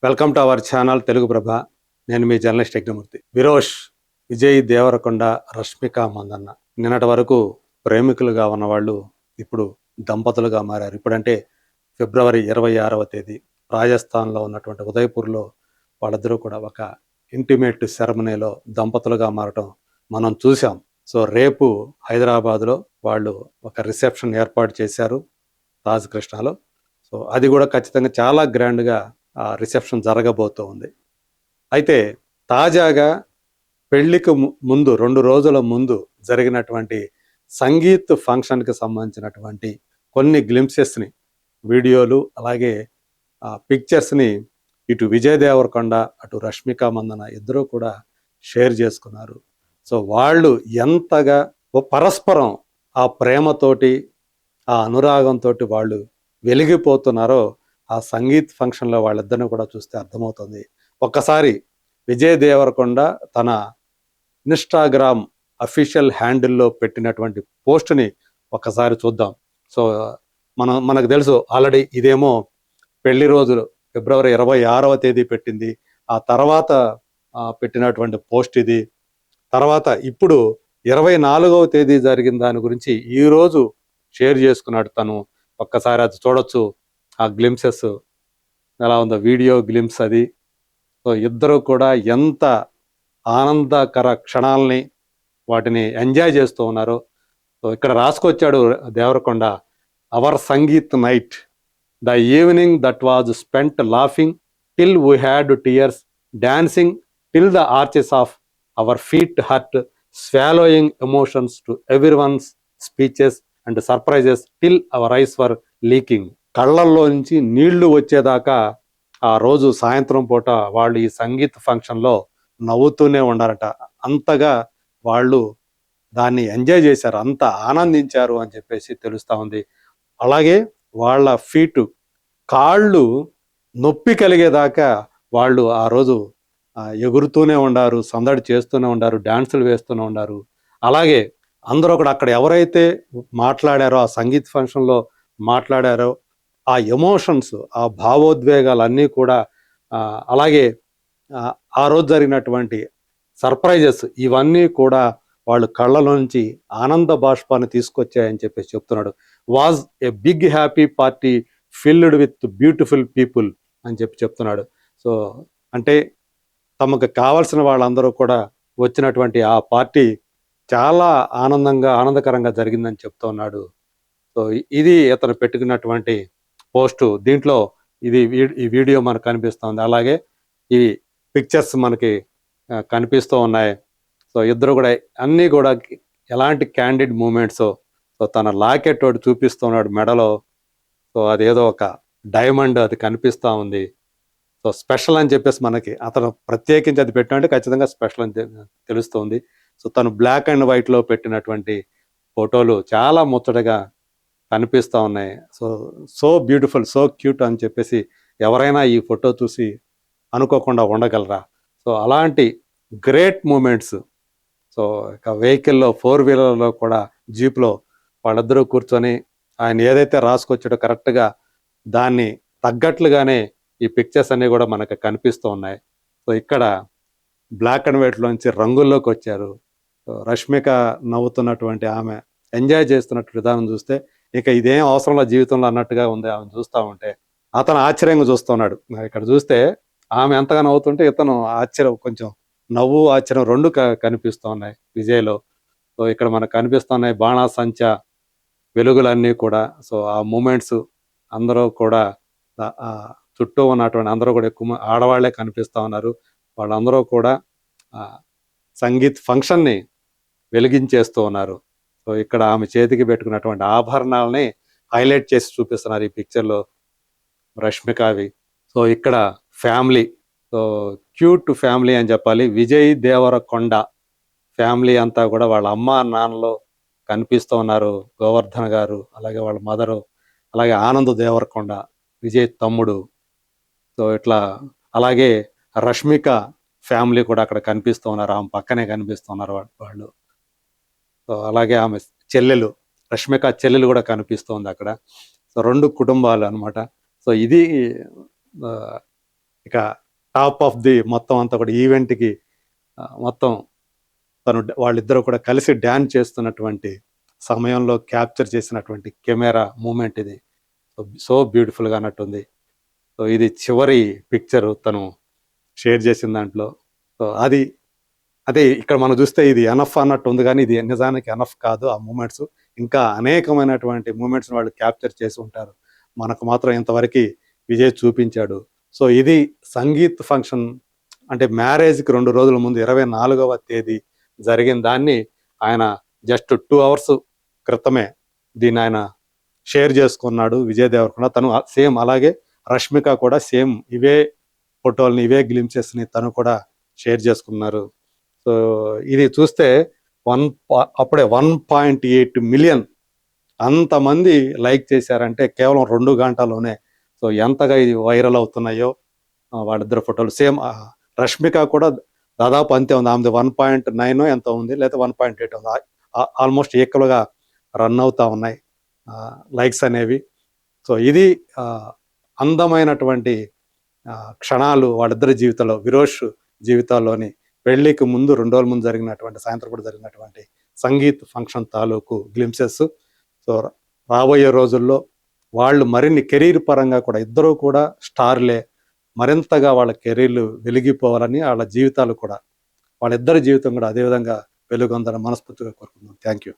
Welcome to our channel Telugu Prabha. నేను మీ journalist Yagnamurthy. Virosh, Vijay Deverakonda, Rashmika Mandanna నిన్నటి వరకు ప్రేమికులుగా ఉన్నవాళ్ళు ఇప్పుడు దంపతులుగా మారారు. ఇప్పుడంటే ఫిబ్రవరి 26వ తేదీ రాజస్థాన్లో ఉన్నటువంటి ఉదయపూర్లో వాళ్ళిద్దరూ కూడా ఒక ఇంటిమేట్ సెరమనీలో దంపతులుగా మారటం మనం చూసాం. సో రేపు హైదరాబాద్లో వాళ్ళు ఒక రిసెప్షన్ ఏర్పాటు చేశారు తాజ్ కృష్ణాలో. సో అది కూడా ఖచ్చితంగా చాలా గ్రాండ్గా రిసెప్షన్ జరగబోతూ ఉంది. అయితే తాజాగా పెళ్లికి ముందు 2 రోజుల ముందు జరిగినటువంటి సంగీత్ ఫంక్షన్కి సంబంధించినటువంటి కొన్ని గ్లింప్సెస్ని, వీడియోలు, అలాగే పిక్చర్స్ని ఇటు విజయ్ దేవరకొండ అటు రష్మిక మందన ఇద్దరూ కూడా షేర్ చేసుకున్నారు. సో వాళ్ళు ఎంతగా పరస్పరం ఆ ప్రేమతోటి ఆ అనురాగంతో వాళ్ళు వెలిగిపోతున్నారో ఆ సంగీత్ ఫంక్షన్లో వాళ్ళిద్దరిని కూడా చూస్తే అర్థమవుతుంది. ఒక్కసారి విజయ్ దేవరకొండ తన ఇన్స్టాగ్రామ్ అఫీషియల్ హ్యాండిల్లో పెట్టినటువంటి పోస్ట్ని ఒకసారి చూద్దాం. సో మనకు తెలుసు ఆల్రెడీ ఇదేమో పెళ్లి రోజులు ఫిబ్రవరి 26వ తేదీ పెట్టింది. ఆ తర్వాత పెట్టినటువంటి పోస్ట్ ఇది. తర్వాత ఇప్పుడు 24వ తేదీ జరిగిన దాని గురించి ఈరోజు షేర్ చేసుకున్నాడు తను. ఒక్కసారి అది చూడొచ్చు. ఆ గ్లింప్సెస్ ఎలా ఉందో, వీడియో గ్లింప్స్ అది. సో ఇద్దరు కూడా ఎంత ఆనందకర క్షణాలని వాటిని ఎంజాయ్ చేస్తూ ఉన్నారు. సో ఇక్కడ రాసుకొచ్చాడు Deverakonda, our sangeet night, the evening that was spent laughing till we had tears, dancing till the arches of our feet hurt, swallowing emotions to everyone's speeches and surprises till our eyes were leaking. కళ్ళల్లో నుంచి నీళ్లు వచ్చేదాకా ఆ రోజు సాయంత్రం పూట వాళ్ళు ఈ సంగీత్ ఫంక్షన్లో నవ్వుతూనే ఉండారట. అంతగా వాళ్ళు దాన్ని ఎంజాయ్ చేశారు, అంత ఆనందించారు అని చెప్పేసి తెలుస్తూ ఉంది. అలాగే వాళ్ళ ఫీటు, కాళ్ళు నొప్పి కలిగేదాకా వాళ్ళు ఆ రోజు ఎగురుతూనే ఉండారు, సందడి చేస్తూనే ఉండారు, డాన్సులు వేస్తూనే ఉండారు. అలాగే అందరూ కూడా అక్కడ ఎవరైతే మాట్లాడారో, ఆ సంగీత్ ఫంక్షన్లో మాట్లాడారో, ఆ ఎమోషన్స్, ఆ భావోద్వేగాలన్నీ కూడా, అలాగే ఆ రోజు జరిగినటువంటి సర్ప్రైజెస్, ఇవన్నీ కూడా వాళ్ళు కళ్ళలోంచి ఆనంద బాష్పాన్ని తీసుకొచ్చాయని చెప్పేసి చెప్తున్నాడు. Was a big happy party filled with beautiful people అని చెప్తున్నాడు. సో అంటే తమకు కావాల్సిన వాళ్ళందరూ కూడా వచ్చినటువంటి ఆ పార్టీ చాలా ఆనందకరంగా జరిగిందని చెప్తూ ఉన్నాడు. సో ఇది ఇతను పెట్టుకున్నటువంటి పోస్టు. దీంట్లో ఈ వీడియో మనకు కనిపిస్తుంది, అలాగే ఈ పిక్చర్స్ మనకి కనిపిస్తూ ఉన్నాయి. సో ఇద్దరు కూడా అన్నీ కూడా ఎలాంటి క్యాండిడ్ మూమెంట్స్. సో తన లాకెట్ ఒకటి చూపిస్తున్నాడు మెడలో. సో అదేదో ఒక డైమండ్ అది కనిపిస్తూ ఉంది. సో స్పెషల్ అని చెప్పేసి మనకి అతను ప్రత్యేకించి అది పెట్టినట్టు ఖచ్చితంగా స్పెషల్ అని తెలుస్తుంది. సో తను బ్లాక్ అండ్ వైట్లో పెట్టినటువంటి ఫోటోలు చాలా ముచ్చటగా కనిపిస్తూ ఉన్నాయి. సో బ్యూటిఫుల్, సో క్యూట్ అని చెప్పేసి ఎవరైనా ఈ ఫోటో చూసి అనుకోకుండా ఉండగలరా? సో అలాంటి గ్రేట్ మూమెంట్స్. సో ఇక వెహికల్లో, 4 వీలర్లో కూడా, జీప్లో వాళ్ళిద్దరూ కూర్చొని ఆయన ఏదైతే రాసుకొచ్చాడో కరెక్ట్గా దాన్ని తగ్గట్లుగానే ఈ పిక్చర్స్ అన్నీ కూడా మనకు కనిపిస్తూ ఉన్నాయి. సో ఇక్కడ బ్లాక్ అండ్ వైట్లోంచి రంగుల్లోకి వచ్చారు. రష్మిక నవ్వుతున్నటువంటి ఆమె ఎంజాయ్ చేస్తున్నట్టు విధానం చూస్తే ఇక ఇదేం అవసరంలో జీవితంలో అన్నట్టుగా ఉంది ఆమె చూస్తూ ఉంటే. అతను ఆశ్చర్యంగా చూస్తున్నాడు. ఇక్కడ చూస్తే ఆమె ఎంతగా నవ్వుతుంటే ఇతను ఆశ్చర్యం, కొంచెం నవ్వు ఆశ్చర్యం రెండు కనిపిస్తూ ఉన్నాయి విజయ్లో. సో ఇక్కడ మనకు కనిపిస్తున్నాయి బాణాసంచా వెలుగులన్నీ కూడా. సో ఆ మూమెంట్స్ అందరూ కూడా, చుట్టూ ఉన్నటువంటి అందరూ కూడా ఎక్కువ ఆడవాళ్లే కనిపిస్తూ ఉన్నారు. వాళ్ళందరూ కూడా సంగీత్ ఫంక్షన్ని వెలిగించేస్తూ ఉన్నారు. సో ఇక్కడ ఆమె చేతికి పెట్టుకున్నటువంటి ఆభరణాలని హైలైట్ చేసి చూపిస్తున్నారు ఈ పిక్చర్లో రష్మికవి. సో ఇక్కడ ఫ్యామిలీ, సో క్యూట్ ఫ్యామిలీ అని చెప్పాలి. విజయ్ దేవరకొండ ఫ్యామిలీ అంతా కూడా వాళ్ళ అమ్మ నాన్నలో కనిపిస్తూ ఉన్నారు. గోవర్ధన్ గారు, అలాగే వాళ్ళ మదరు, అలాగే ఆనంద్ దేవరకొండ విజయ్ తమ్ముడు. సో ఇట్లా అలాగే రష్మిక ఫ్యామిలీ కూడా అక్కడ కనిపిస్తూ ఉన్నారు, ఆమె పక్కనే కనిపిస్తున్నారు వాళ్ళు. సో అలాగే ఆమె చెల్లెలు, రష్మిక చెల్లెలు కూడా కనిపిస్తోంది అక్కడ. సో 2 కుటుంబాలు అనమాట. సో ఇది ఇక టాప్ ఆఫ్ ది మొత్తం అంతా కూడా ఈవెంట్కి మొత్తం వాళ్ళిద్దరూ కూడా కలిసి డ్యాన్స్ చేస్తున్నటువంటి సమయంలో క్యాప్చర్ చేసినటువంటి కెమెరా మూమెంట్ ఇది. సో బ్యూటిఫుల్గా అన్నట్టుంది. సో ఇది చివరి పిక్చర్ తను షేర్ చేసిన దాంట్లో. సో అది అదే ఇక్కడ మనం చూస్తే ఇది ఎనఫ్ అన్నట్టు ఉంది, కానీ ఇది నిజానికి ఎనఫ్ కాదు. ఆ మూమెంట్స్ ఇంకా అనేకమైనటువంటి మూమెంట్స్ వాళ్ళు క్యాప్చర్ చేసి ఉంటారు. మనకు మాత్రం ఇంతవరకు విజయ్ చూపించాడు. సో ఇది సంగీత్ ఫంక్షన్ అంటే మ్యారేజ్కి 2 రోజుల ముందు 24వ తేదీ జరిగిన దాన్ని ఆయన జస్ట్ 2 అవర్స్ క్రితమే దీన్ని ఆయన షేర్ చేసుకున్నాడు విజయ్ దేవరకొండ. తను సేమ్ అలాగే రష్మిక కూడా సేమ్ ఇవే ఫోటోల్ని ఇవే గ్లింప్సెస్ని తను కూడా షేర్ చేసుకున్నారు. సో ఇది చూస్తే అప్పుడే 1.8 మిలియన్ అంతమంది లైక్ చేశారంటే కేవలం 2 గంటల్లోనే. సో ఎంతగా ఇది వైరల్ అవుతున్నాయో వాళ్ళిద్దరు ఫోటోలు. సేమ్ రష్మిక కూడా దాదాపు అంతే ఉంది. ఆమెది 1.9 ఎంత ఉంది, లేదా 1.8 ఉంది. ఆల్మోస్ట్ ఈక్వల్గా రన్ అవుతా ఉన్నాయి లైక్స్ అనేవి. సో ఇది అందమైనటువంటి క్షణాలు వాళ్ళిద్దరి జీవితంలో, విరోష్ జీవితాల్లోని పెళ్లికి ముందు 2 రోజుల ముందు జరిగినటువంటి సాయంత్రం కూడా జరిగినటువంటి సంగీత్ ఫంక్షన్ తాలూకు గ్లింప్సెస్. సో రాబోయే రోజుల్లో వాళ్ళు మరిన్ని కెరీర్ పరంగా కూడా ఇద్దరూ కూడా స్టార్లే, మరింతగా వాళ్ళ కెరీర్లు వెలిగిపోవాలని, వాళ్ళ జీవితాలు కూడా వాళ్ళిద్దరి జీవితం కూడా అదేవిధంగా వెలుగొందని మనస్ఫూర్తిగా కోరుకుందాం. Thank you.